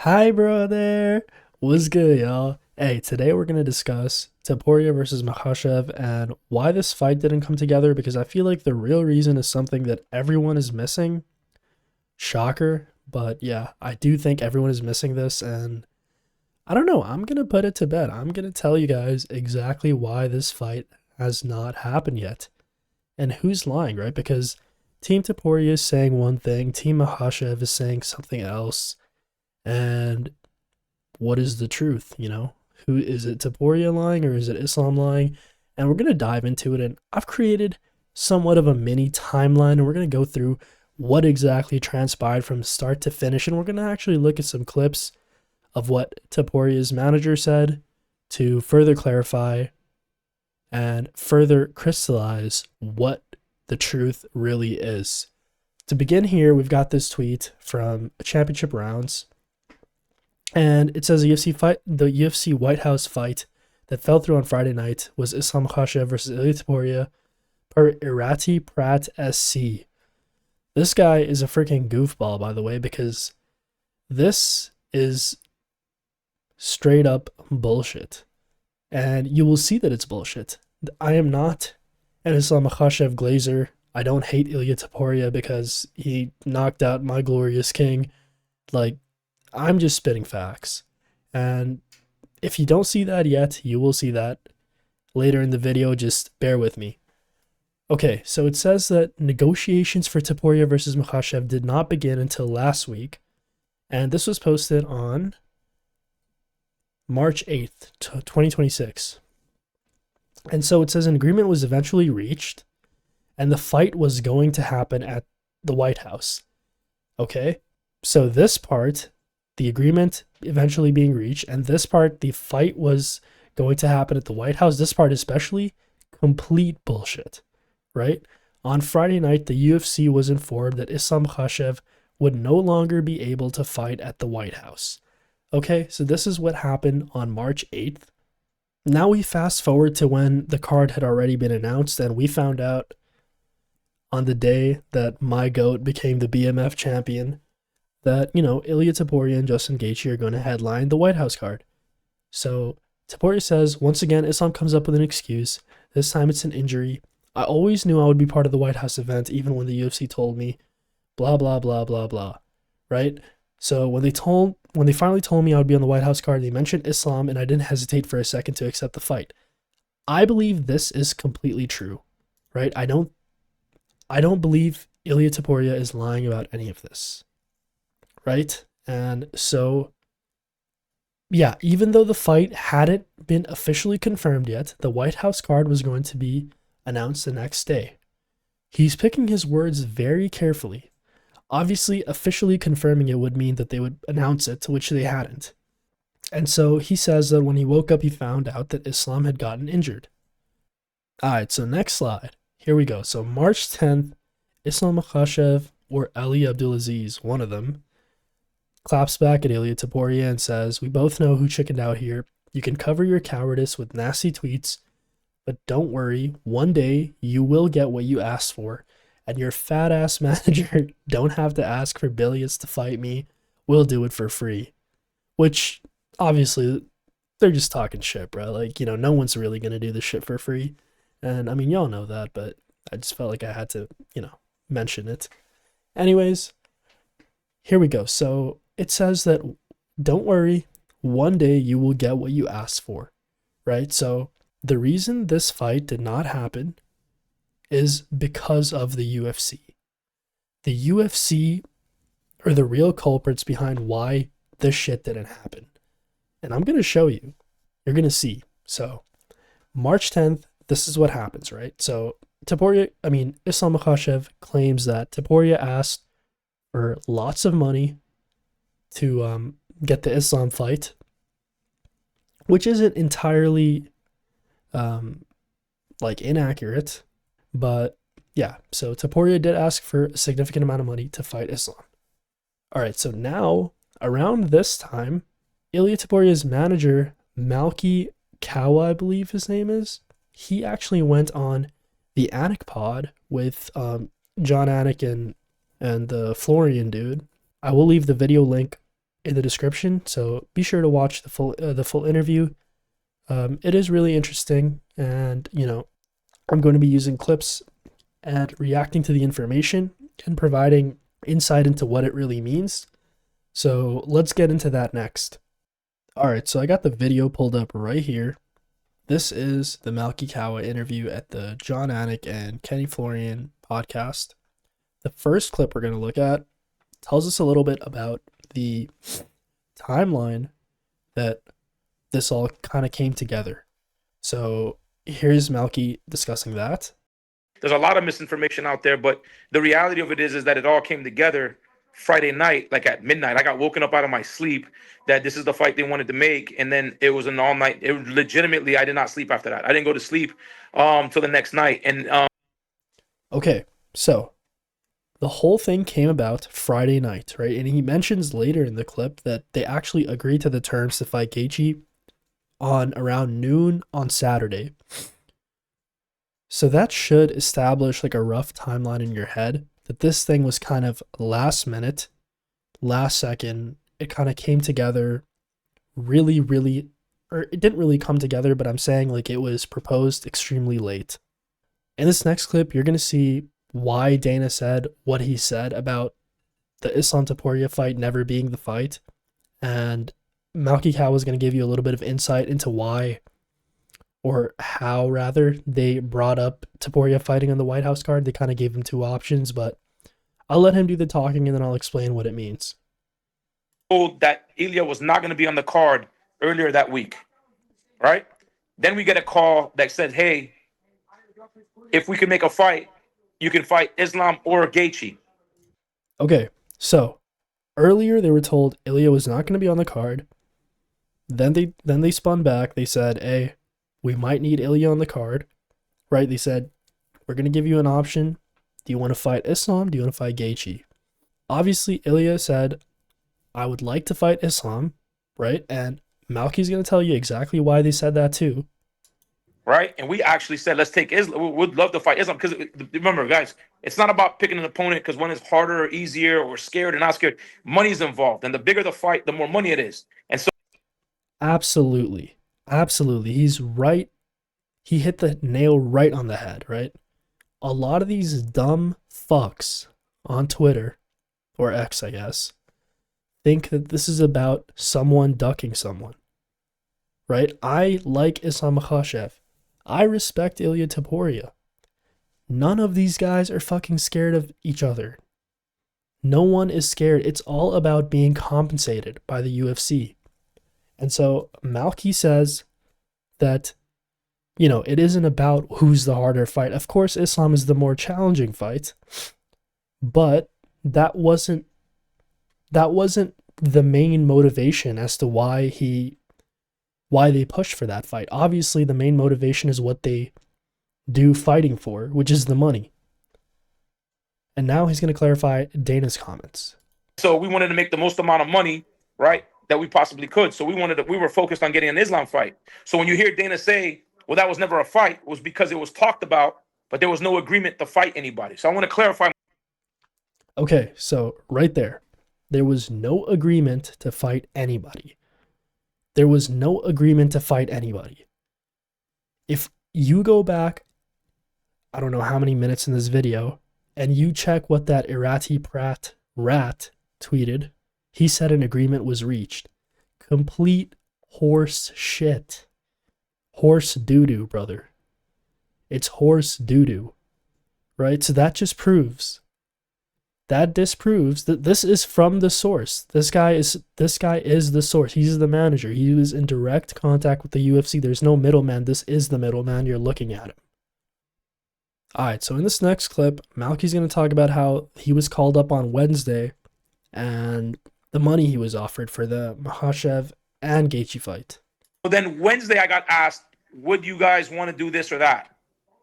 Hi, brother. What's good, y'all? Hey, today we're gonna discuss Topuria versus Makhachev and why this fight didn't come together because I feel like the real reason is something that everyone is missing. Shocker, but yeah, I do think everyone is missing this, and I don't know. I'm gonna put it to bed. I'm gonna tell you guys exactly why this fight has not happened yet and who's lying, right? Because Team Topuria is saying one thing, Team Makhachev is saying something else, and what is the truth, you know? Who is it, Taporia lying or is it Islam lying? And we're going to dive into it. And I've created somewhat of a mini timeline, and we're going to go through what exactly transpired from start to finish. And we're going to actually look at some clips of what Taporia's manager said to further clarify and further crystallize what the truth really is. To begin here, we've got this tweet from Championship Rounds, and it says the UFC White House fight that fell through on Friday night was Islam Makhachev versus Ilia Topuria per Irati Prat SC. This guy is a freaking goofball, by the way, because this is straight up bullshit. And you will see that it's bullshit. I am not an Islam Makhachev glazer. I don't hate Ilia Topuria because he knocked out my glorious king. Like, I'm just spitting facts. And if you don't see that yet, you will see that later in the video. Just bear with me. Okay, so it says that negotiations for Topuria versus Makhachev did not begin until last week. And this was posted on March 8th, 2026. And so it says an agreement was eventually reached, and the fight was going to happen at the White House. Okay, so this part, the agreement eventually being reached, and this part, the fight was going to happen at the White House. This part especially, complete bullshit, right? On Friday night, the UFC was informed that Islam Makhachev would no longer be able to fight at the White House. Okay, so this is what happened on March 8th. Now we fast forward to when the card had already been announced, and we found out on the day that my GOAT became the BMF champion that, Ilia Topuria and Justin Gaethje are going to headline the White House card. So Topuria says, once again, Islam comes up with an excuse. This time it's an injury. I always knew I would be part of the White House event, even when the UFC told me, blah, blah, blah, blah, blah, right? So when they finally told me I would be on the White House card, they mentioned Islam, and I didn't hesitate for a second to accept the fight. I believe this is completely true, right? I don't believe Ilia Topuria is lying about any of this. Right? And so, yeah, even though the fight hadn't been officially confirmed yet, the White House card was going to be announced the next day. He's picking his words very carefully. Obviously, officially confirming it would mean that they would announce it, to which they hadn't. And so he says that when he woke up, he found out that Islam had gotten injured. Alright, so next slide. Here we go. So March 10th, Islam Makhachev or Ali Abdulaziz, one of them, claps back at Ilia Topuria and says, "We both know who chickened out here. You can cover your cowardice with nasty tweets, but don't worry, one day you will get what you asked for, and your fat ass manager don't have to ask for billions to fight me. We'll do it for free." Which, obviously, they're just talking shit, bro. Like, no one's really going to do this shit for free. And, I mean, y'all know that, but I just felt like I had to, mention it. Anyways, here we go. So it says that, don't worry, one day you will get what you asked for, right? So the reason this fight did not happen is because of the UFC. The UFC are the real culprits behind why this shit didn't happen. And I'm going to show you. You're going to see. So March 10th, this is what happens, right? So Islam Makhachev claims that Topuria asked for lots of money to get the Islam fight, which isn't entirely inaccurate, but yeah. So Topuria did ask for a significant amount of money to fight Islam. All right, so now around this time, Ilia Topuria's manager, Malky Kawa, I believe his name is, he actually went on the Anik pod with John Anik and the Florian dude. I will leave the video link in the description, so be sure to watch the full interview. It is really interesting, and I'm going to be using clips and reacting to the information and providing insight into what it really means. So let's get into that next. All right, so I got the video pulled up right here. This is the Makhachev interview at the John Anik and Kenny Florian podcast. The first clip we're going to look at tells us a little bit about the timeline that this all kind of came together. So here's Malky discussing that. There's a lot of misinformation out there, but the reality of it is that it all came together Friday night, like at midnight. I got woken up out of my sleep that this is the fight they wanted to make, and then it was an all night. It legitimately, I did not sleep after that. I didn't go to sleep till the next night. And okay, so the whole thing came about Friday night, right? And he mentions later in the clip that they actually agreed to the terms to fight Gaethje on around noon on Saturday. So that should establish like a rough timeline in your head that this thing was kind of last minute, last second. It kind of came together really, or it didn't really come together, but I'm saying like it was proposed extremely late. In this next clip, you're going to see why Dana said what he said about the Islam Topuria fight never being the fight. And Makhachev was going to give you a little bit of insight into why, or how rather, they brought up Topuria fighting on the White House card. They kind of gave him two options, but I'll let him do the talking and then I'll explain what it means. Told that Ilia was not going to be on the card earlier that week, right? Then we get a call that said, hey, if we can make a fight, you can fight Islam or Gaethje. Okay, so earlier they were told Ilia was not going to be on the card. Then they spun back. They said, hey, we might need Ilia on the card, right? They said, we're going to give you an option. Do you want to fight Islam? Do you want to fight Gaethje? Obviously, Ilia said, I would like to fight Islam, right? And Malky's going to tell you exactly why they said that too. Right? And we actually said, let's take Islam. We would love to fight Islam because remember, guys, it's not about picking an opponent because one is harder or easier or scared or not scared. Money's involved. And the bigger the fight, the more money it is. And so Absolutely. He's right. He hit the nail right on the head, right? A lot of these dumb fucks on Twitter, or X, I guess, think that this is about someone ducking someone, right? I like Islam Makhachev. I respect Ilia Topuria. None of these guys are fucking scared of each other. No one is scared. It's all about being compensated by the UFC. And so Malky says that, it isn't about who's the harder fight. Of course, Islam is the more challenging fight, but that wasn't the main motivation as to why they pushed for that fight. Obviously, the main motivation is what they do fighting for, which is the money. And now he's going to clarify Dana's comments. So we wanted to make the most amount of money, right, that we possibly could. So we were focused on getting an Islam fight. So when you hear Dana say, well, that was never a fight, it was because it was talked about, but there was no agreement to fight anybody. So I want to clarify. Okay, so right there was no agreement to fight anybody. There was no agreement to fight anybody. If you go back, I don't know how many minutes in this video, and you check what that Irati Prat rat tweeted, he said an agreement was reached. Complete horse shit. Horse doo-doo, brother. It's horse doo-doo, right? So that just proves, that disproves that this is from the source. This guy is the source. He's the manager. He was in direct contact with the UFC. There's no middleman. This is the middleman. You're looking at him. All right, so in this next clip, Malky's going to talk about how he was called up on Wednesday and the money he was offered for the Makhachev and Gaethje fight. So then Wednesday I got asked, would you guys want to do this or that?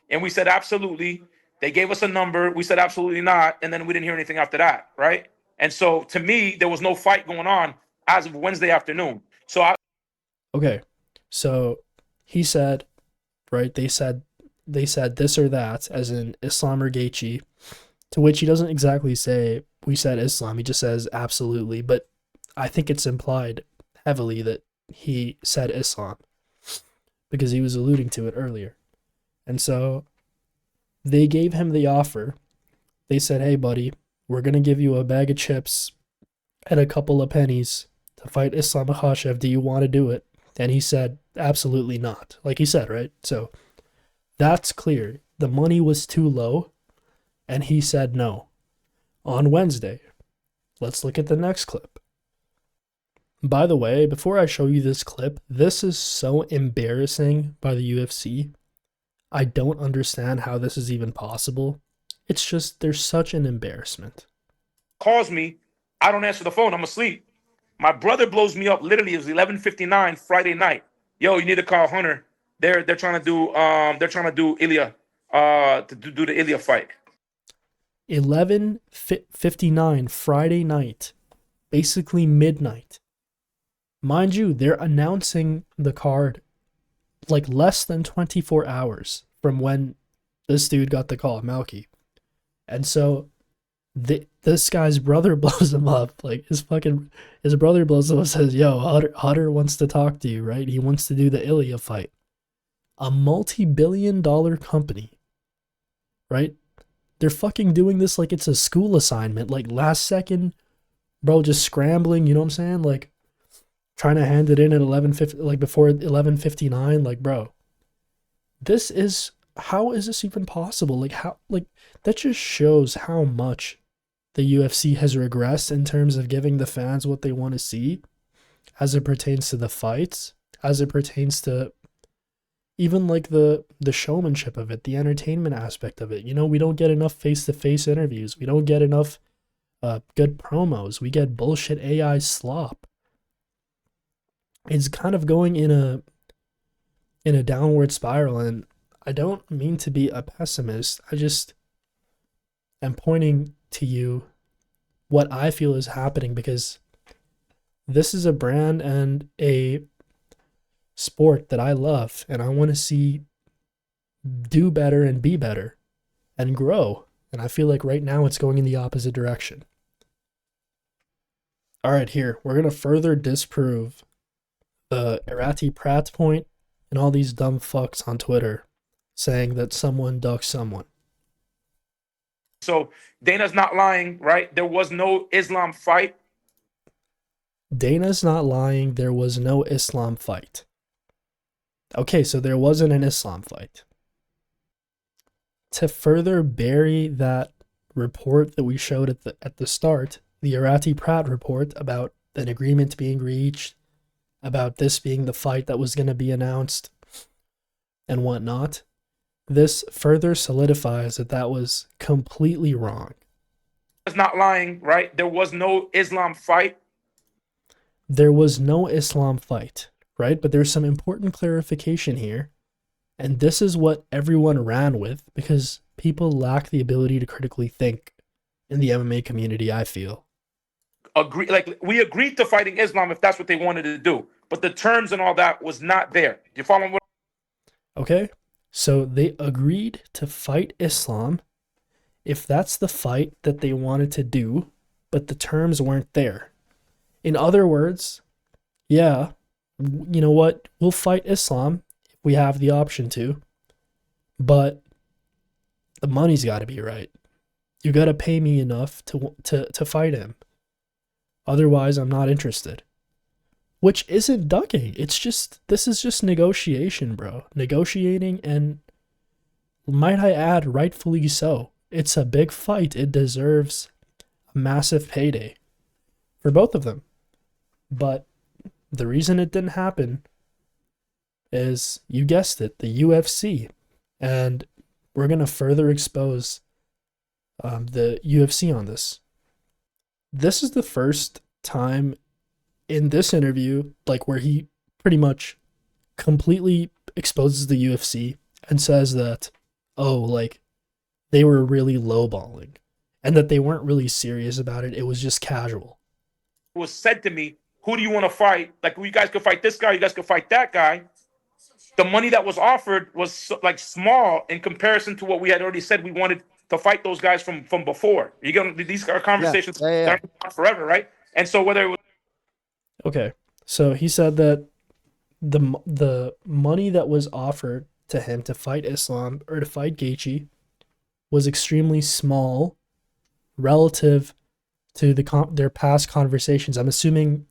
And we said, absolutely. They gave us a number. We said, absolutely not. And then we didn't hear anything after that, right? And so to me, there was no fight going on as of Wednesday afternoon. Okay, so he said, right, they said this or that, as in Islam or Gaethje, to which he doesn't exactly say, we said Islam. He just says absolutely. But I think it's implied heavily that he said Islam because he was alluding to it earlier. And so they gave him the offer. They said, "Hey, buddy, we're going to give you a bag of chips and a couple of pennies to fight Islam Makhachev. Do you want to do it?" And he said, "Absolutely not." Like he said, right? So that's clear. The money was too low, and he said no. On Wednesday, let's look at the next clip. By the way, before I show you this clip, this is so embarrassing by the UFC. I don't understand how this is even possible. It's just, there's such an embarrassment. Calls me, I don't answer the phone, I'm asleep. My brother blows me up. Literally, it was 11:59 Friday night. Yo, you need to call Hunter. They're trying to do Ilia to do the Ilia fight. 11:59 Friday night, basically midnight. Mind you, they're announcing the card like less than 24 hours from when this dude got the call, Malky. And so this guy's brother blows him up. Like his brother blows him up and says, "Yo, Hutter wants to talk to you, right? He wants to do the Ilia fight." A multi-billion-dollar company, right? They're fucking doing this like it's a school assignment, like last second, bro, just scrambling, you know what I'm saying? Like trying to hand it in at 11:50, like before 11:59, like bro. How is this even possible? Like that just shows how much the UFC has regressed in terms of giving the fans what they want to see as it pertains to the fights, as it pertains to even like the showmanship of it, the entertainment aspect of it. You know, we don't get enough face-to-face interviews. We don't get enough good promos. We get bullshit AI slop. It's kind of going in a downward spiral, and I don't mean to be a pessimist. I just am pointing to you what I feel is happening, because this is a brand and a sport that I love, and I want to see do better and be better and grow. And I feel like right now it's going in the opposite direction. All right, here, we're going to further disprove the Irati Pratt point and all these dumb fucks on Twitter saying that someone ducked someone. So Dana's not lying, right? There was no Islam fight. Dana's not lying. There was no Islam fight. Okay, so there wasn't an Islam fight. To further bury that report that we showed at the start, the Irati Pratt report about an agreement being reached, about this being the fight that was going to be announced and whatnot, this further solidifies that was completely wrong. It's not lying, right? There was no Islam fight. There was no Islam fight, right? But there's some important clarification here. And this is what everyone ran with because people lack the ability to critically think in the MMA community, I feel. We agreed to fighting Islam if that's what they wanted to do. But the terms and all that was not there. You follow what? Okay. So they agreed to fight Islam if that's the fight that they wanted to do, but the terms weren't there. In other words, yeah, you know what? We'll fight Islam if we have the option to, but the money's got to be right. You got to pay me enough to fight him. Otherwise, I'm not interested. Which isn't ducking. This is just negotiation, bro. Negotiating, and might I add, rightfully so. It's a big fight. It deserves a massive payday for both of them. But the reason it didn't happen is, you guessed it, the UFC. And we're going to further expose the UFC on this. This is the first time in this interview, like where he pretty much completely exposes the UFC and says that, oh, like they were really lowballing and that they weren't really serious about it. It was just casual. It was said to me, who do you want to fight? Like, you guys could fight this guy, you guys could fight that guy. The money that was offered was like small in comparison to what we had already said we wanted to fight those guys from before. You get these are conversations that are forever, right? And so whether it was Okay, so he said that the money that was offered to him to fight Islam or to fight Gaethje was extremely small relative to their past conversations. I'm assuming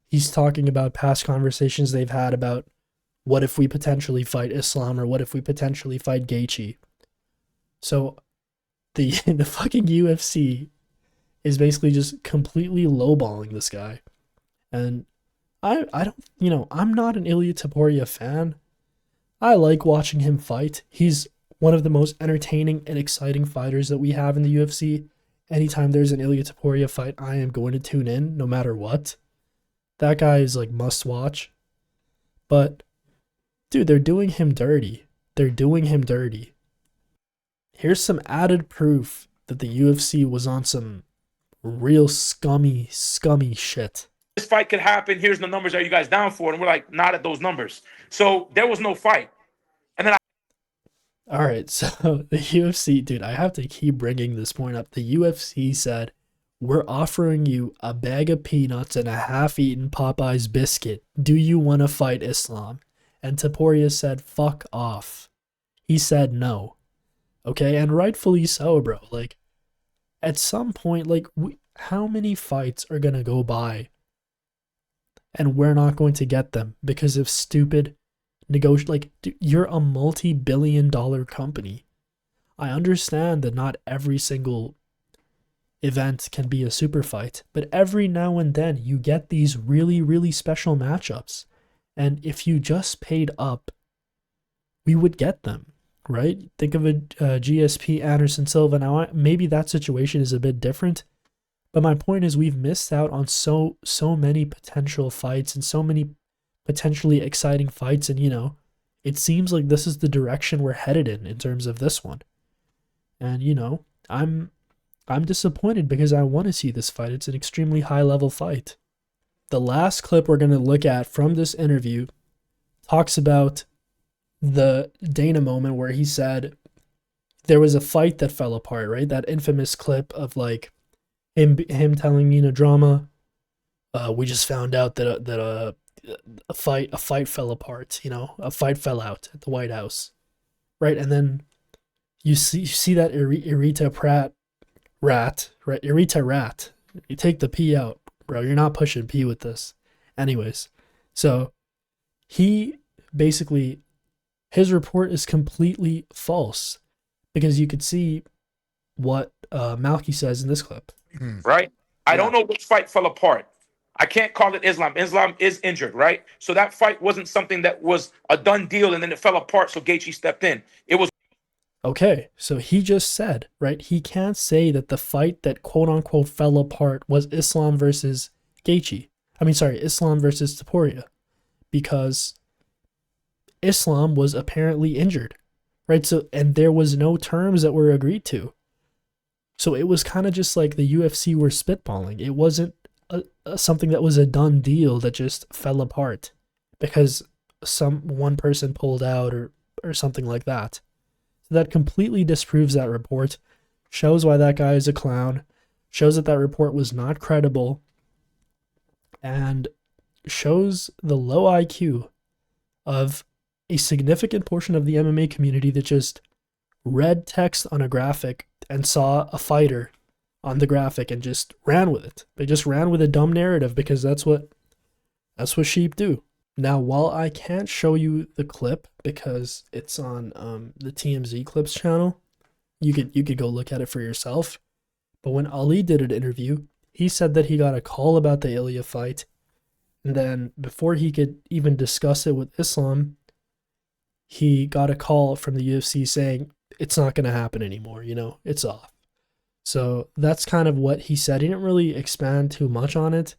he's talking about past conversations they've had about what if we potentially fight Islam or what if we potentially fight Gaethje. So the the fucking UFC is basically just completely lowballing this guy. And I don't, I'm not an Ilia Topuria fan. I like watching him fight. He's one of the most entertaining and exciting fighters that we have in the UFC. Anytime there's an Ilia Topuria fight, I am going to tune in no matter what. That guy is like must watch. But dude, they're doing him dirty. They're doing him dirty. Here's some added proof that the UFC was on some real scummy shit. This fight could happen. Here's the numbers. Are you guys down for it? And we're like, not at those numbers. So there was no fight. And then all right, so the UFC, dude, I have to keep bringing this point up. The UFC said, we're offering you a bag of peanuts and a half-eaten Popeye's biscuit. Do you want to fight Islam? And Topuria said, fuck off. He said no. Okay, and rightfully so, bro. Like, at some point, like, how many fights are going to go by and we're not going to get them because of stupid like, dude, you're a multi-billion-dollar company. I understand that not every single event can be a super fight, but every now and then you get these really, really special matchups. And if you just paid up, we would get them, right? Think of a GSP Anderson Silva. Now, maybe that situation is a bit different, but my point is we've missed out on so many potential fights and so many potentially exciting fights, and it seems like this is the direction we're headed in terms of this one. And I'm disappointed because I want to see this fight. It's an extremely high level fight. The last clip we're going to look at from this interview talks about the Dana moment where he said there was a fight that fell apart, right? That infamous clip of like him telling Drama, we just found out that a fight fell apart, a fight fell out at the White House, right? And then you see that Irita rat, right? Irita rat. You take the P out, bro. You're not pushing P with this. Anyways, so he basically, his report is completely false because you could see what Malky says in this clip. Right? I don't know which fight fell apart. I can't call it Islam. Islam is injured, right? So that fight wasn't something that was a done deal and then it fell apart, so Gaethje stepped in. It was okay. So he just said, right? He can't say that the fight that quote unquote fell apart was Islam versus Gaethje. Islam versus Topuria, because Islam was apparently injured, right? So, and there was no terms that were agreed to. So it was kind of just like the UFC were spitballing. It wasn't something that was a done deal that just fell apart because one person pulled out or something like that. So that completely disproves that report, shows why that guy is a clown, shows that report was not credible, and shows the low IQ of a significant portion of the MMA community that just read text on a graphic and saw a fighter on the graphic and just ran with it. They just ran with a dumb narrative because that's what sheep do. Now, while I can't show you the clip because it's on the TMZ Clips channel, you could go look at it for yourself. But when Ali did an interview, he said that he got a call about the Ilia fight, and then before he could even discuss it with Islam, he got a call from the UFC saying it's not going to happen anymore. It's off. So that's kind of what he said. He didn't really expand too much on it,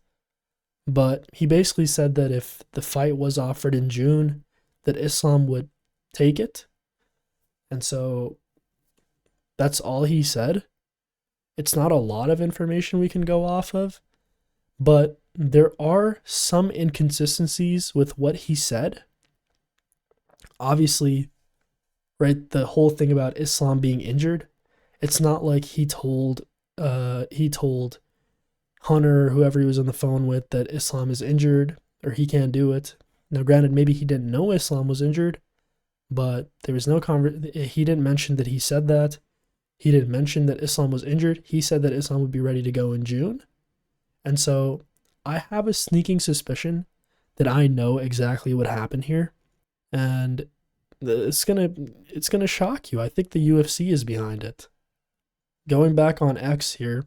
but he basically said that if the fight was offered in June, that Islam would take it. And so that's all he said. It's not a lot of information we can go off of, but there are some inconsistencies with what he said. Obviously, right, the whole thing about Islam being injured, it's not like he told Hunter or whoever he was on the phone with that Islam is injured or he can't do it. Now, granted, maybe he didn't know Islam was injured, but there was no he didn't mention that he said that. He didn't mention that Islam was injured. He said that Islam would be ready to go in June. And so I have a sneaking suspicion that I know exactly what happened here. And it's gonna shock you. I think the UFC is behind it. Going back on X here,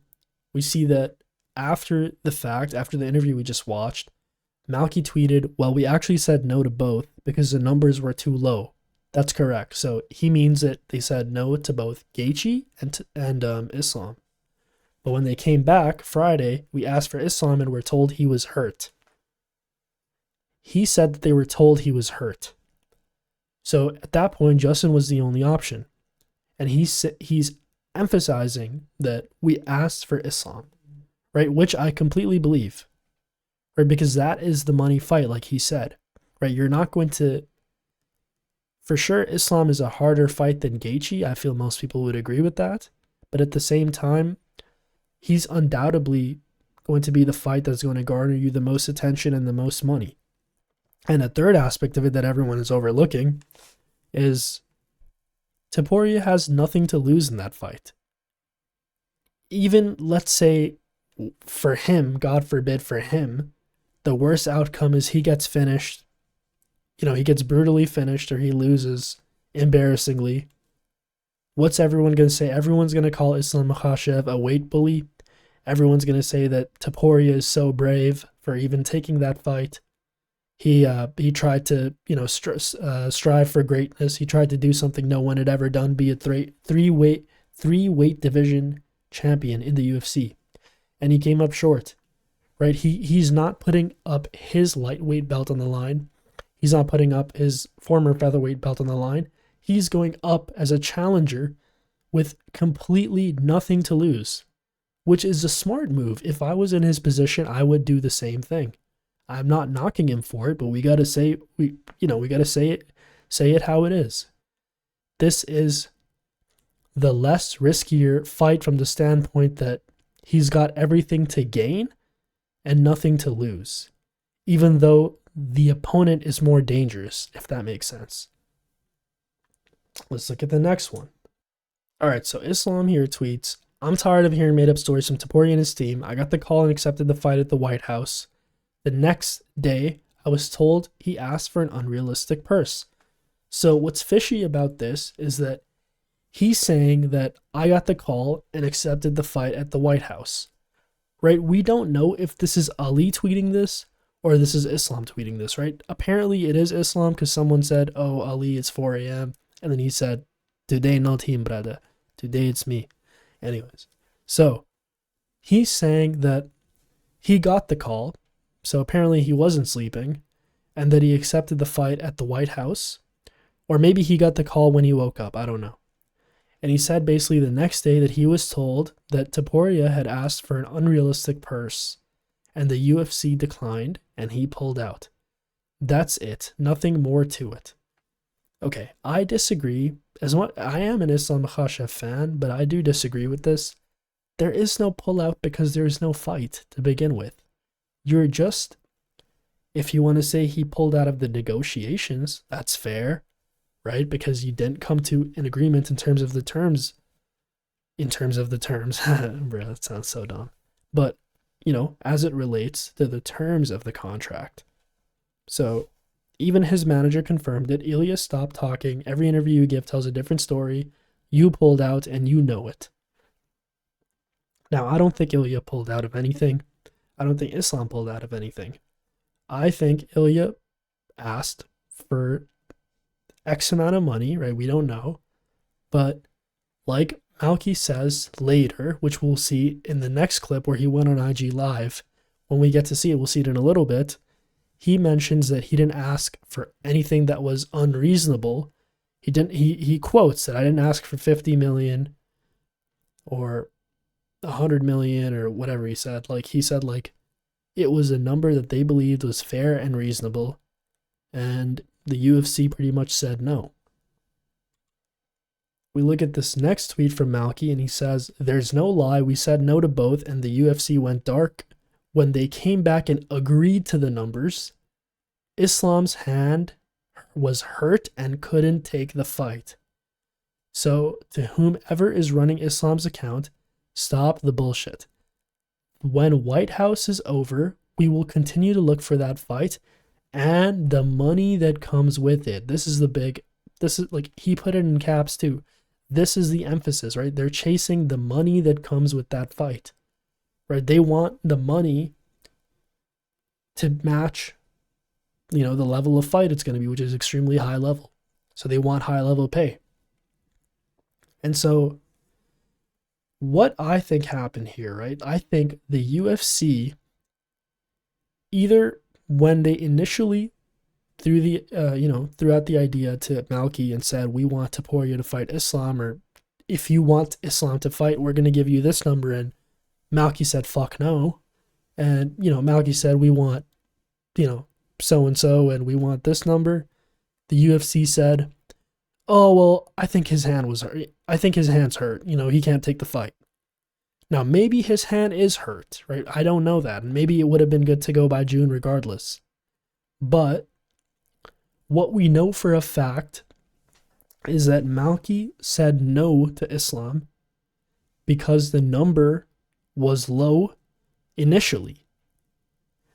we see that after the fact, after the interview we just watched, Malky tweeted, well, we actually said no to both because the numbers were too low. That's correct. So he means that they said no to both Gaethje and Islam. But when they came back Friday, we asked for Islam and were told he was hurt. He said that they were told he was hurt. So at that point, Justin was the only option. And he's emphasizing that we asked for Islam, right? Which I completely believe, right? Because that is the money fight, like he said, right? You're not going to, for sure, Islam is a harder fight than Gaethje. I feel most people would agree with that. But at the same time, he's undoubtedly going to be the fight that's going to garner you the most attention and the most money. And a third aspect of it that everyone is overlooking is Topuria has nothing to lose in that fight. Even, let's say, for him, God forbid for him, the worst outcome is he gets finished. He gets brutally finished or he loses embarrassingly. What's everyone going to say? Everyone's going to call Islam Makhachev a weight bully. Everyone's going to say that Topuria is so brave for even taking that fight. He tried to, strive for greatness. He tried to do something no one had ever done, be a three weight division champion in the UFC. And he came up short, right? He's not putting up his lightweight belt on the line. He's not putting up his former featherweight belt on the line. He's going up as a challenger with completely nothing to lose, which is a smart move. If I was in his position, I would do the same thing. I'm not knocking him for it, but we got to say it how it is. This is the less riskier fight from the standpoint that he's got everything to gain and nothing to lose, even though the opponent is more dangerous, if that makes sense. Let's look at the next one. All right, so Islam here tweets, I'm tired of hearing made-up stories from Topuria and his team. I got the call and accepted the fight at the White House. The next day, I was told he asked for an unrealistic purse. So what's fishy about this is that he's saying that I got the call and accepted the fight at the White House, right? We don't know if this is Ali tweeting this or this is Islam tweeting this, right? Apparently it is Islam because someone said, oh, Ali, it's 4 a.m. And then he said, today not him, brother. Today it's me. Anyways, so he's saying that he got the call. So apparently he wasn't sleeping and that he accepted the fight at the White House. Or maybe he got the call when he woke up. I don't know. And he said basically the next day that he was told that Topuria had asked for an unrealistic purse and the UFC declined and he pulled out. That's it. Nothing more to it. Okay, I disagree. I am an Islam Makhachev fan, but I do disagree with this. There is no pullout because there is no fight to begin with. You're just, if you want to say he pulled out of the negotiations, that's fair, right? Because you didn't come to an agreement in terms of the terms. Bro, that sounds so dumb. But, as it relates to the terms of the contract. So, even his manager confirmed it. Ilia stopped talking. Every interview you give tells a different story. You pulled out and you know it. Now, I don't think Ilia pulled out of anything. I don't think Islam pulled out of anything. I think Ilia asked for X amount of money, right? We don't know. But like Malky says later, which we'll see in the next clip where he went on IG Live, when we get to see it, we'll see it in a little bit. He mentions that he didn't ask for anything that was unreasonable. He quotes that I didn't ask for 50 million or 100 million or whatever he said. Like he said, like it was a number that they believed was fair and reasonable, and the UFC pretty much said no. We look at this next tweet from Malky, and he says, "There's no lie. We said no to both, and the UFC went dark when they came back and agreed to the numbers. Islam's hand was hurt and couldn't take the fight. So, to whomever is running Islam's account, stop the bullshit. When White House is over, we will continue to look for that fight and the money that comes with it." This is like, he put it in caps too. This is the emphasis, right? They're chasing the money that comes with that fight, right? They want the money to match, the level of fight it's going to be, which is extremely high level. So they want high level pay. And so what I think happened here, right? I think the UFC, either when they initially threw out the idea to Malky and said, "We want Topuria to fight Islam," or "If you want Islam to fight, we're going to give you this number," and Malky said, "Fuck no." And, Malky said, "We want, so-and-so, and we want this number." The UFC said, "Oh, well, I think his hand was hurt. I think his hand's hurt. He can't take the fight." Now, maybe his hand is hurt, right? I don't know that. And maybe it would have been good to go by June regardless. But what we know for a fact is that Malky said no to Islam because the number was low initially.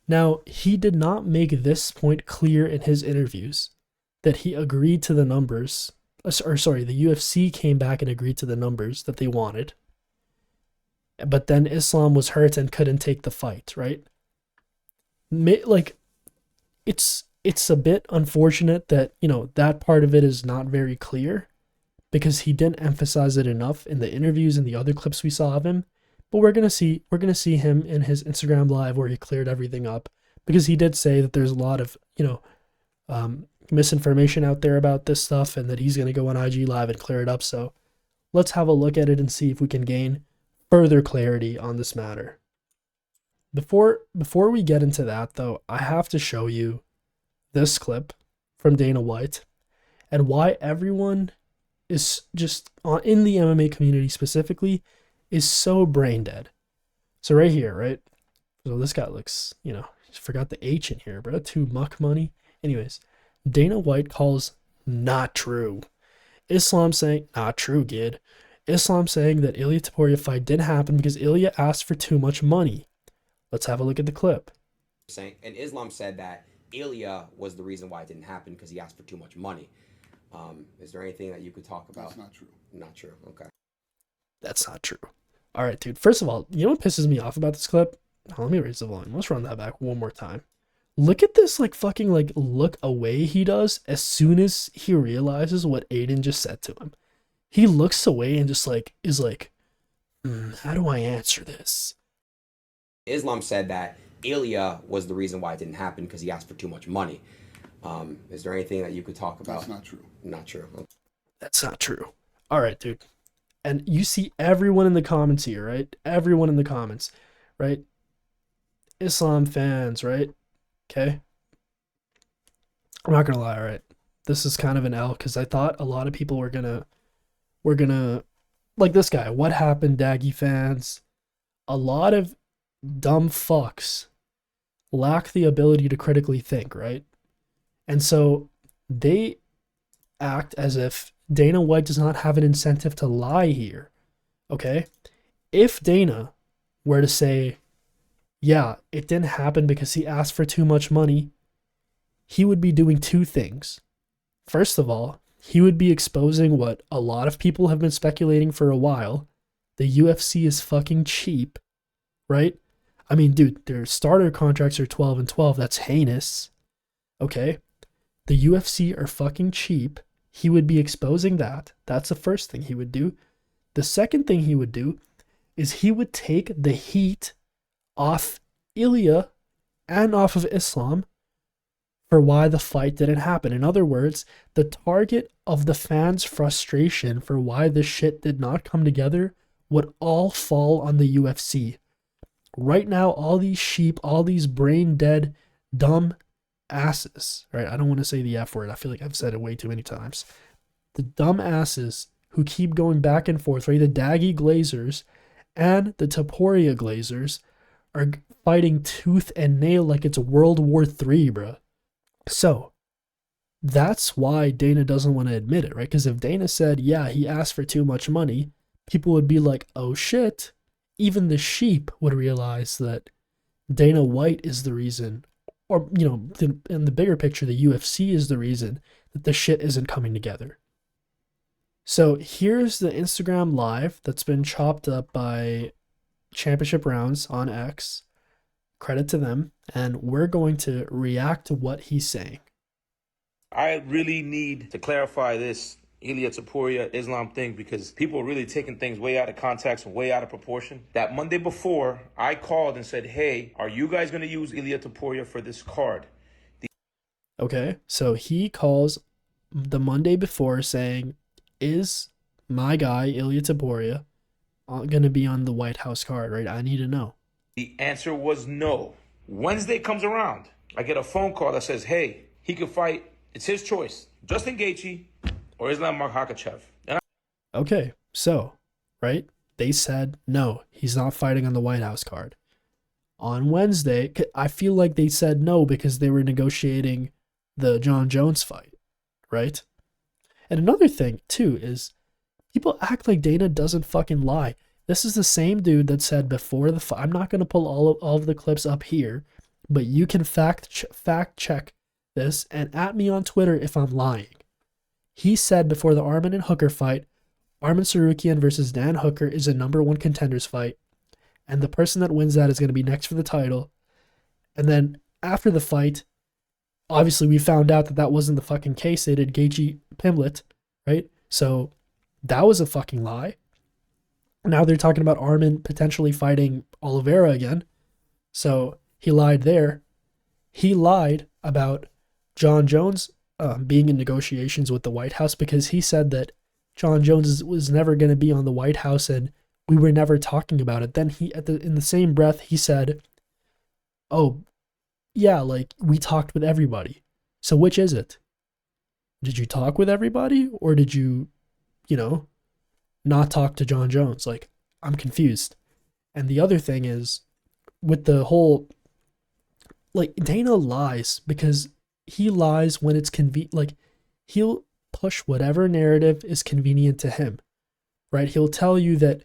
Now, he did not make this point clear in his interviews, that he agreed to the numbers. The UFC came back and agreed to the numbers that they wanted. But then Islam was hurt and couldn't take the fight, right? Like, it's a bit unfortunate that, that part of it is not very clear, because he didn't emphasize it enough in the interviews and the other clips we saw of him. But we're gonna see him in his Instagram live where he cleared everything up, because he did say that there's a lot of misinformation out there about this stuff, and that he's gonna go on IG live and clear it up. So let's have a look at it and see if we can gain further clarity on this matter. Before we get into that, though, I have to show you this clip from Dana White and why everyone is just in the MMA community specifically is so brain dead. So right here, right? So this guy looks, forgot the H in here, bro. Too much money. Anyways, Dana White calls not true. Islam saying, not true, kid. Islam saying that Ilia Topuria fight didn't happen because Ilia asked for too much money. Let's have a look at the clip. And Islam said that Ilia was the reason why it didn't happen because he asked for too much money. Is there anything that you could talk about? That's not true. Not true. Okay. That's not true. All right, dude. First of all, you know what pisses me off about this clip? Let me raise the volume. Let's run that back one more time. Look at this fucking look away he does as soon as he realizes what Aiden just said to him. He looks away and just is like, how do I answer this? Islam said that Ilia was the reason why it didn't happen because he asked for too much money. Is there anything that you could talk about? That's not true. Not true. Okay. That's not true. All right, dude. And you see everyone in the comments here, right? Everyone in the comments, right? Islam fans, right? Okay. I'm not going to lie, all right? This is kind of an L because I thought a lot of people were going to, like this guy, what happened, Daggy fans? A lot of dumb fucks lack the ability to critically think, right? And so they act as if Dana White does not have an incentive to lie here, okay? If Dana were to say, yeah, it didn't happen because he asked for too much money, he would be doing two things. First of all, he would be exposing what a lot of people have been speculating for a while. The UFC is fucking cheap, right? I mean, dude, their starter contracts are 12 and 12. That's heinous. Okay? The UFC are fucking cheap. He would be exposing that. That's the first thing he would do. The second thing he would do is he would take the heat off Ilia and off of Islam for why the fight didn't happen. In other words, the target of the fans' frustration for why this shit did not come together would all fall on the UFC. Right now, all these sheep, all these brain dead, dumb asses, right? I don't want to say the F word. I feel like I've said it way too many times. The dumb asses who keep going back and forth, right? The Daggy Glazers and the Topuria Glazers are fighting tooth and nail like it's World War III, bro. So that's why Dana doesn't want to admit it, right? Because if Dana said, yeah, he asked for too much money, people would be like, oh shit. Even the sheep would realize that Dana White is the reason, or, you know, in the bigger picture, the UFC is the reason that the shit isn't coming together. So here's the Instagram live that's been chopped up by Championship Rounds on X. Credit to them. And we're going to react to what he's saying. I really need to clarify this Ilia Topuria Islam thing, because people are really taking things way out of context and way out of proportion. That Monday before, I called and said, hey, are you guys going to use Ilia Topuria for this card? Okay, so he calls the Monday before saying, is my guy, Ilia Topuria, going to be on the White House card, right? I need to know. The answer was no. Wednesday comes around. I get a phone call that says, hey, he could fight. It's his choice. Justin Gaethje or Islam Makhachev. Okay, so, right? They said, no, he's not fighting on the White House card. On Wednesday, I feel like they said no because they were negotiating the Jon Jones fight, right? And another thing, too, is people act like Dana doesn't fucking lie. This is the same dude that said before the fight, I'm not going to pull all of the clips up here, but you can fact check this and at me on Twitter if I'm lying. He said before the Arman and Hooker fight, Arman Sarukian versus Dan Hooker is a #1 contenders fight, and the person that wins that is going to be next for the title. And then after the fight, obviously we found out that that wasn't the fucking case. They did Gaethje Pimlet, right? So that was a fucking lie. Now they're talking about Arman potentially fighting Oliveira again. So he lied there. He lied about Jon Jones being in negotiations with the White House because he said that Jon Jones was never going to be on the White House and we were never talking about it. Then he, in the same breath, he said, oh, yeah, like we talked with everybody. So which is it? Did you talk with everybody or did you, not talk to Jon Jones? Like, I'm confused. And the other thing is with the whole, like, Dana lies because he lies when it's convenient. Like, he'll push whatever narrative is convenient to him, right? He'll tell you that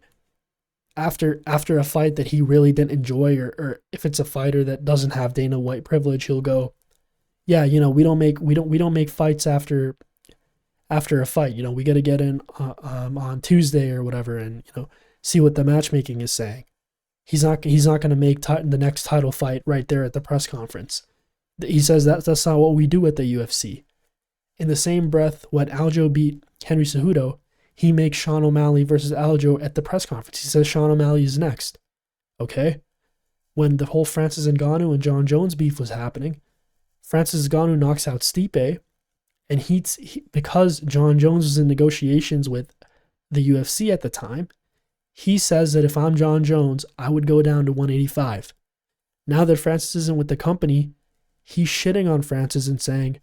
after a fight that he really didn't enjoy, or if it's a fighter that doesn't have Dana White privilege, he'll go, yeah, we don't make fights after a fight. We got to get in on Tuesday or whatever, and see what the matchmaking is saying. He's not going to make the next title fight right there at the press conference. He says that's not what we do at the UFC. In the same breath, when Aljo beat Henry Cejudo, he makes Sean O'Malley versus Aljo at the press conference. He says Sean O'Malley is next. Okay? When the whole Francis Ngannou and Jon Jones beef was happening, Francis Ngannou knocks out Stipe, and he because Jon Jones was in negotiations with the UFC at the time, he says that if I'm Jon Jones, I would go down to 185. Now that Francis isn't with the company, he's shitting on Francis and saying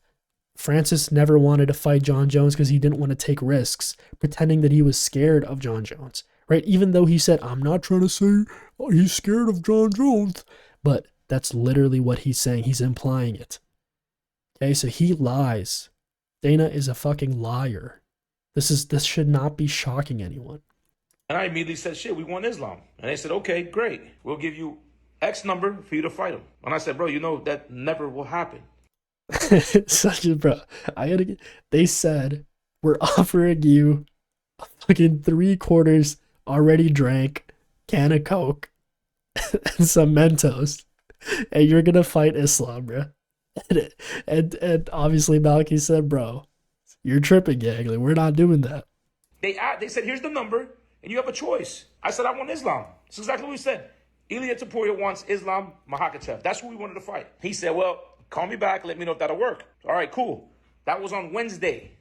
Francis never wanted to fight Jon Jones because he didn't want to take risks, pretending that he was scared of Jon Jones, right? Even though he said, I'm not trying to say he's scared of Jon Jones, but that's literally what he's saying. He's implying it. Okay, so he lies. Dana is a fucking liar. This should not be shocking anyone. And I immediately said, shit, we want Islam. And they said, okay, great. We'll give you X number for you to fight him. And I said, bro, that never will happen. Such a bro. They said, we're offering you a fucking 3/4 already drank can of Coke and some Mentos, and you're gonna fight Islam, bro. And obviously Malky said, bro, you're tripping, gang. Like, we're not doing that. They said, here's the number, and you have a choice. I said, I want Islam. That's exactly what we said. Ilia Topuria wants Islam Makhachev. That's who we wanted to fight. He said, well, call me back. Let me know if that'll work. All right, cool. That was on Wednesday.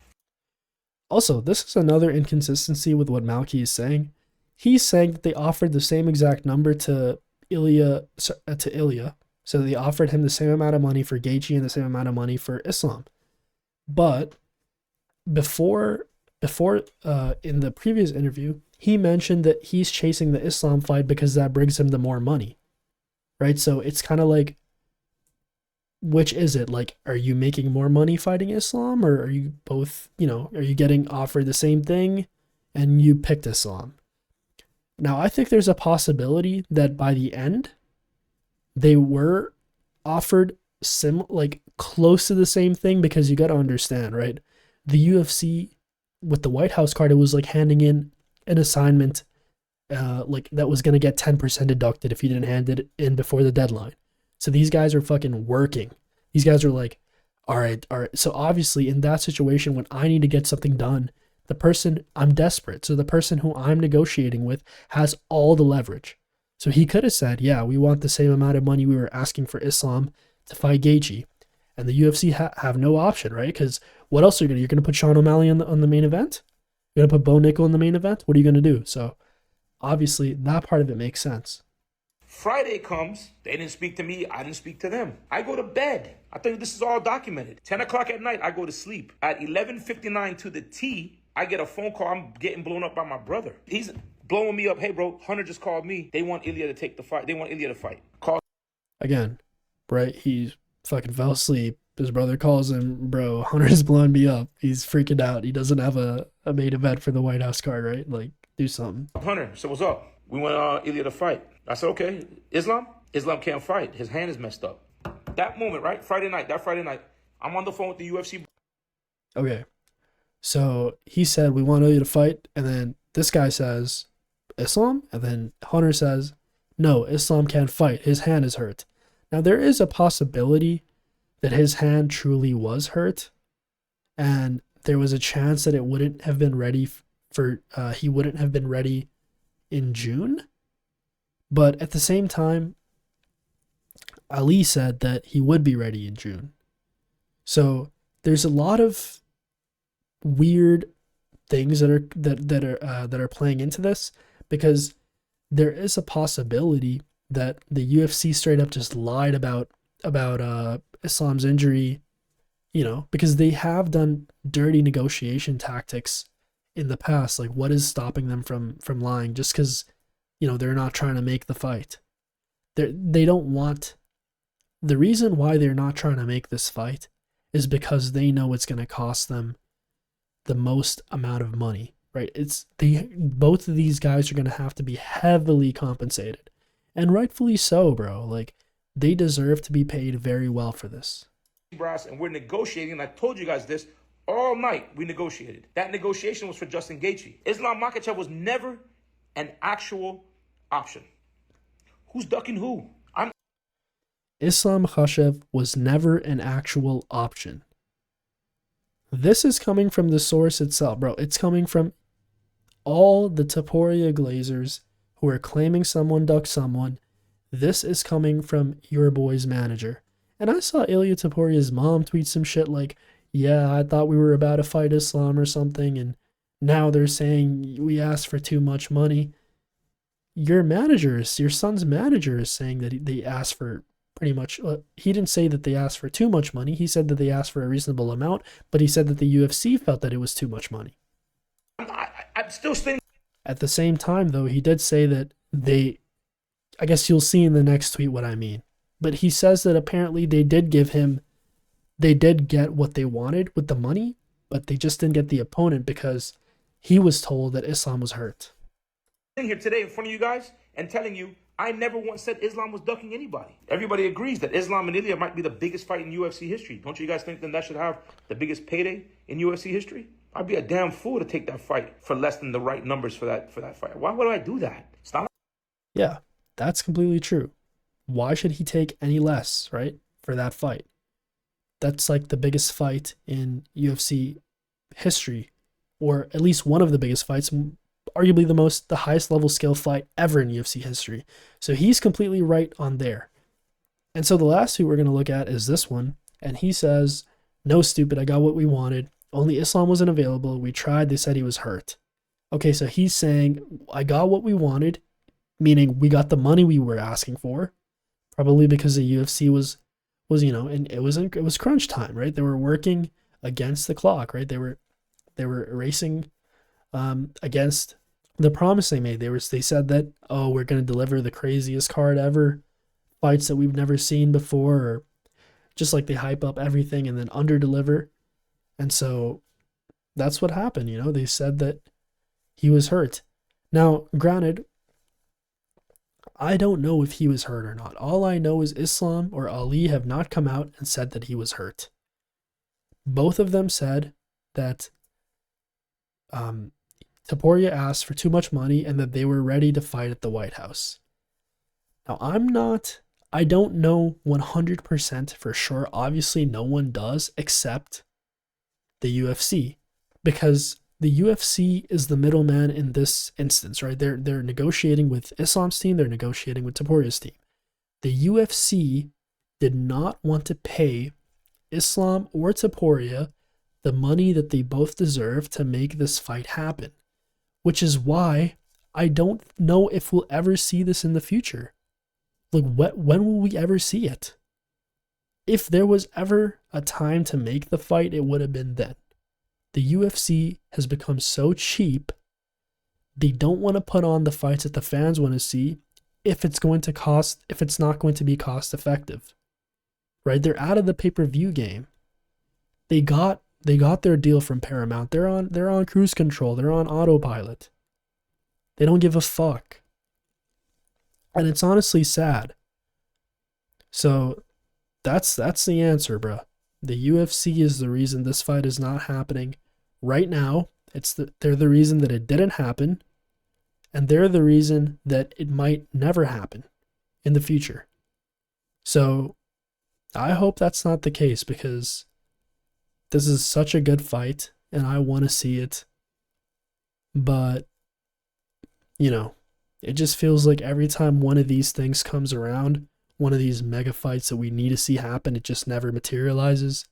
Also, this is another inconsistency with what Malky is saying. He's saying that they offered the same exact number to Ilia. So they offered him the same amount of money for Gaethje and the same amount of money for Islam. But before before, in the previous interview, he mentioned that he's chasing the Islam fight because that brings him the more money, right? So it's kind of like, which is it? Like, are you making more money fighting Islam, or are you both, are you getting offered the same thing and you picked Islam? Now, I think there's a possibility that by the end, they were offered like close to the same thing, because you got to understand, right? The UFC with the White House card, it was like handing in an assignment, like that was going to get 10% deducted if you didn't hand it in before the deadline. So these guys are fucking working. These guys are like, all right. So obviously in that situation, when I need to get something done, the person, I'm desperate. So the person who I'm negotiating with has all the leverage. So he could have said, yeah, we want the same amount of money we were asking for Islam to fight Gaethje. And the UFC have no option, right? Because what else are you going to do? You're going to put Sean O'Malley on the main event? You're going to put Bo Nickel in the main event? What are you going to do? So obviously that part of it makes sense. Friday comes, they didn't speak to me, I didn't speak to them. I go to bed. I think this is all documented. 10 o'clock at night, I go to sleep. At 11:59 to the T, I get a phone call. I'm getting blown up by my brother. He's blowing me up. Hey, bro, Hunter just called me. They want Ilia to take the fight. They want Ilia to fight. Call. Again, right? He fucking fell asleep. His brother calls him, bro, Hunter's blowing me up. He's freaking out. He doesn't have a main event for the White House card, right? Like, do something. Hunter, so what's up? We want Ilia to fight. I said, okay. Islam can't fight. His hand is messed up. That moment, right? Friday night, I'm on the phone with the UFC. Okay. So he said, we want Ilia to fight. And then this guy says, Islam? And then Hunter says, no, Islam can't fight. His hand is hurt. Now, there is a possibility that his hand truly was hurt. And there was a chance that it wouldn't have been ready he wouldn't have been ready in June. But at the same time, Ali said that he would be ready in June. So there's a lot of weird things that are playing into this, because there is a possibility that the UFC straight up just lied about Islam's injury, because they have done dirty negotiation tactics in the past. Like, what is stopping them from lying? Just because they're not trying to make the fight. They don't want. The reason why they're not trying to make this fight is because they know it's going to cost them the most amount of money, right? Both of these guys are going to have to be heavily compensated, and rightfully so, bro. Like, they deserve to be paid very well for this. Brass, and we're negotiating, and I told you guys this all night. We negotiated. That negotiation was for Justin Gaethje. Islam Makhachev was never an actual option. Who's ducking who? Islam Makhachev was never an actual option. This is coming from the source itself, bro. It's coming from all the Topuria Glazers who are claiming someone ducked someone. This is coming from your boy's manager. And I saw Ilia Topuria's mom tweet some shit like, yeah, I thought we were about to fight Islam or something, and now they're saying we asked for too much money. Your son's manager is saying that they asked for pretty much, he didn't say that they asked for too much money. He said that they asked for a reasonable amount, but he said that the UFC felt that it was too much money. I'm still saying. At the same time, though, he did say that I guess you'll see in the next tweet what I mean. But he says that apparently they did get what they wanted with the money, but they just didn't get the opponent because he was told that Islam was hurt. I'm here today in front of you guys and telling you, I never once said Islam was ducking anybody. Everybody agrees that Islam and Ilia might be the biggest fight in UFC history. Don't you guys think that should have the biggest payday in UFC history? I'd be a damn fool to take that fight for less than the right numbers for that fight. Why would I do that? It's not. Yeah, that's completely true. Why should he take any less, right, for that fight? That's like the biggest fight in UFC history, or at least one of the biggest fights, arguably the highest level skill fight ever in UFC history. So he's completely right on there. And so the last tweet we're going to look at is this one. And he says, no, stupid, I got what we wanted. Only Islam wasn't available. We tried. They said he was hurt. Okay, so he's saying, I got what we wanted, meaning we got the money we were asking for, probably because the UFC was and it was crunch time, right? They were working against the clock, right? They were They were racing against the promise they made. They said that, oh, we're going to deliver the craziest card ever, fights that we've never seen before, or just like they hype up everything and then under deliver. And so that's what happened. They said that he was hurt. Now, granted, I don't know if he was hurt or not. All I know is Islam or Ali have not come out and said that he was hurt. Both of them said that Topuria asked for too much money and that they were ready to fight at the White House. Now, I don't know 100% for sure. Obviously, no one does except the UFC, because the UFC is the middleman in this instance, right? They're negotiating with Islam's team. They're negotiating with Topuria's team. The UFC did not want to pay Islam or Topuria the money that they both deserve to make this fight happen, which is why I don't know if we'll ever see this in the future. Like, when will we ever see it? If there was ever a time to make the fight, it would have been then. The UFC has become so cheap, they don't want to put on the fights that the fans want to see if it's not going to be cost effective. Right? They're out of the pay-per-view game. They got their deal from Paramount. They're on cruise control. They're on autopilot. They don't give a fuck. And it's honestly sad. So that's the answer, bro. The UFC is the reason this fight is not happening right now. They're the reason that it didn't happen, and they're the reason that it might never happen in the future. So I hope that's not the case, because this is such a good fight and I want to see it. But it just feels like every time one of these things comes around, one of these mega fights that we need to see happen, it just never materializes.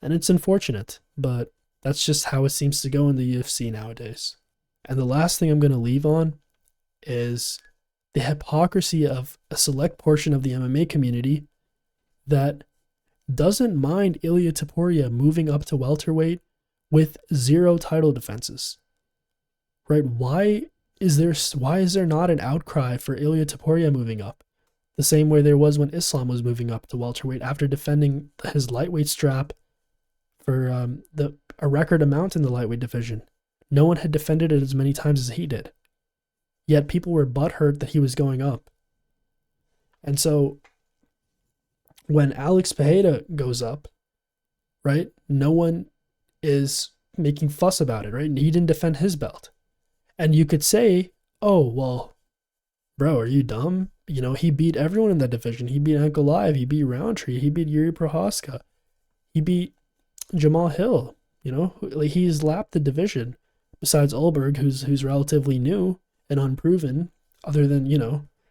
And it's unfortunate, but that's just how it seems to go in the UFC nowadays. And the last thing I'm going to leave on is the hypocrisy of a select portion of the MMA community that doesn't mind Ilia Topuria moving up to welterweight with 0 title defenses. Right? Why is there not an outcry for Ilia Topuria moving up? The same way there was when Islam was moving up to welterweight after defending his lightweight strap for a record amount in the lightweight division. No one had defended it as many times as he did. Yet people were butthurt that he was going up. And so when Alex Pereira goes up, right, no one is making fuss about it, right? He didn't defend his belt. And you could say, oh, well, bro, are you dumb? He beat everyone in that division. He beat Ankalaev. He beat Roundtree. He beat Yuri Prohaska. He beat Jamal Hill. Like, he's lapped the division. Besides Ulberg, who's relatively new and unproven, other than,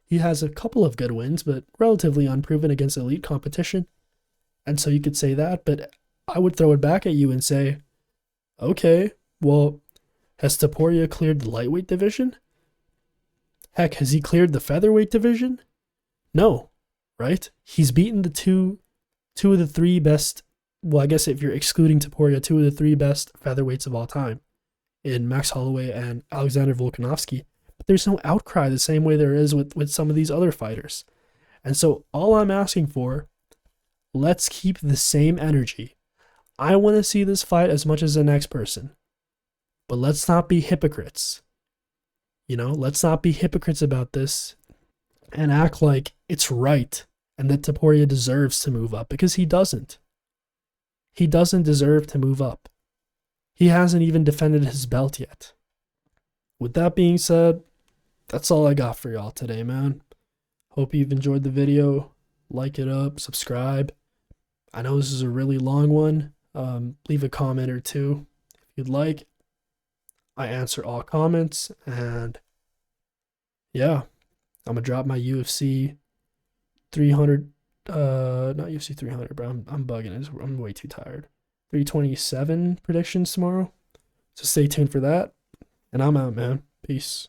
he has a couple of good wins, but relatively unproven against elite competition. And so you could say that, but I would throw it back at you and say, okay, well, has Topuria cleared the lightweight division? Heck, has he cleared the featherweight division? No, right? He's beaten the two of the 3 best, well, I guess if you're excluding Topuria, 2 of the 3 best featherweights of all time in Max Holloway and Alexander Volkanovski. But there's no outcry the same way there is with some of these other fighters. And so all I'm asking for, let's keep the same energy. I want to see this fight as much as the next person. But let's not be hypocrites. Let's not be hypocrites about this and act like it's right and that Topuria deserves to move up, because he doesn't. He doesn't deserve to move up. He hasn't even defended his belt yet. With that being said, that's all I got for y'all today, man. Hope you've enjoyed the video. Like it up, subscribe. I know this is a really long one. Leave a comment or two if you'd like. I answer all comments, and yeah, I'm gonna drop my UFC 300, not UFC 300, bro. I'm bugging it. I'm way too tired. 327 predictions tomorrow. So stay tuned for that. And I'm out, man. Peace.